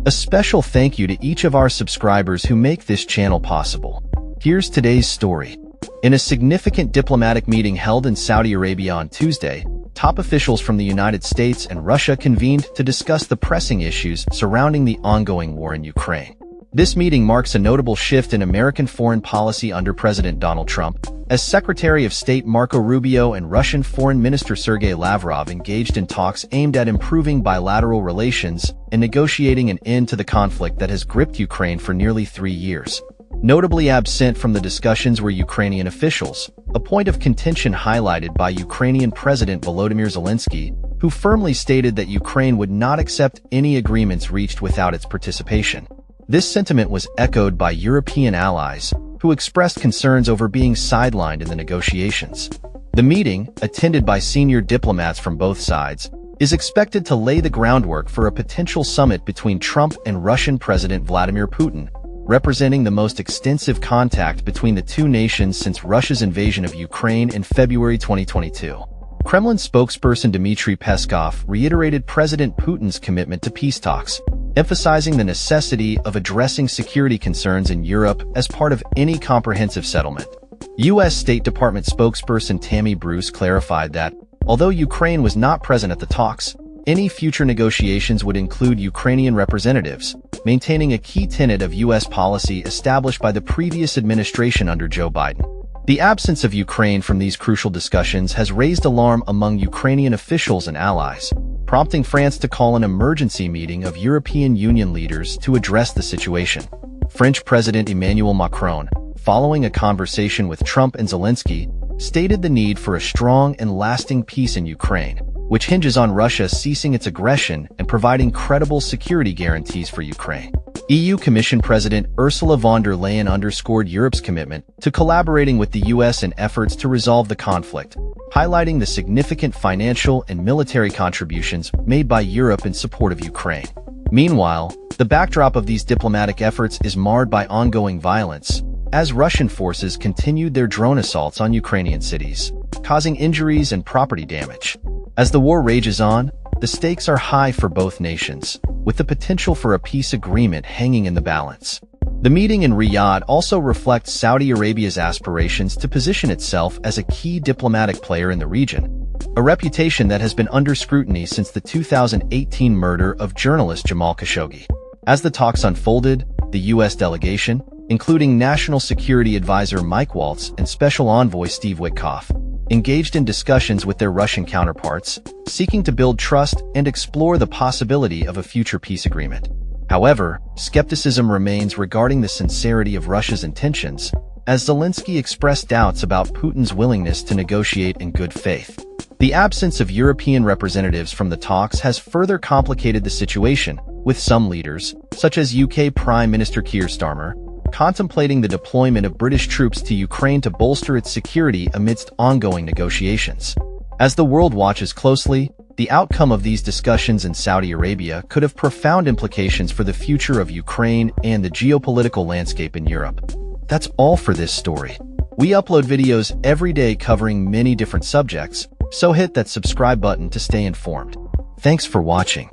A special thank you to each of our subscribers who make this channel possible. Here's today's story. In a significant diplomatic meeting held in Saudi Arabia on Tuesday, top officials from the United States and Russia convened to discuss the pressing issues surrounding the ongoing war in Ukraine. This meeting marks a notable shift in American foreign policy under President Donald Trump, as Secretary of State Marco Rubio and Russian Foreign Minister Sergei Lavrov engaged in talks aimed at improving bilateral relations and negotiating an end to the conflict that has gripped Ukraine for nearly 3 years. Notably absent from the discussions were Ukrainian officials, a point of contention highlighted by Ukrainian President Volodymyr Zelensky, who firmly stated that Ukraine would not accept any agreements reached without its participation. This sentiment was echoed by European allies, who expressed concerns over being sidelined in the negotiations. The meeting, attended by senior diplomats from both sides, is expected to lay the groundwork for a potential summit between Trump and Russian President Vladimir Putin, representing the most extensive contact between the two nations since Russia's invasion of Ukraine in February 2022. Kremlin spokesperson Dmitry Peskov reiterated President Putin's commitment to peace talks, emphasizing the necessity of addressing security concerns in Europe as part of any comprehensive settlement. U.S. State Department spokesperson Tammy Bruce clarified that, although Ukraine was not present at the talks, any future negotiations would include Ukrainian representatives, maintaining a key tenet of U.S. policy established by the previous administration under Joe Biden. The absence of Ukraine from these crucial discussions has raised alarm among Ukrainian officials and allies, prompting France to call an emergency meeting of European Union leaders to address the situation. French President Emmanuel Macron, following a conversation with Trump and Zelensky, stated the need for a strong and lasting peace in Ukraine, which hinges on Russia ceasing its aggression and providing credible security guarantees for Ukraine. EU Commission President Ursula von der Leyen underscored Europe's commitment to collaborating with the US in efforts to resolve the conflict, highlighting the significant financial and military contributions made by Europe in support of Ukraine. Meanwhile, the backdrop of these diplomatic efforts is marred by ongoing violence, as Russian forces continued their drone assaults on Ukrainian cities, causing injuries and property damage. As the war rages on, the stakes are high for both nations, with the potential for a peace agreement hanging in the balance. The meeting in Riyadh also reflects Saudi Arabia's aspirations to position itself as a key diplomatic player in the region, a reputation that has been under scrutiny since the 2018 murder of journalist Jamal Khashoggi. As the talks unfolded, the U.S. delegation, including National Security Advisor Mike Waltz and Special Envoy Steve Witkoff, engaged in discussions with their Russian counterparts, seeking to build trust and explore the possibility of a future peace agreement. However, skepticism remains regarding the sincerity of Russia's intentions, as Zelensky expressed doubts about Putin's willingness to negotiate in good faith. The absence of European representatives from the talks has further complicated the situation, with some leaders, such as UK Prime Minister Keir Starmer, contemplating the deployment of British troops to Ukraine to bolster its security amidst ongoing negotiations. As the world watches closely, the outcome of these discussions in Saudi Arabia could have profound implications for the future of Ukraine and the geopolitical landscape in Europe. That's all for this story. We upload videos every day covering many different subjects, so hit that subscribe button to stay informed. Thanks for watching.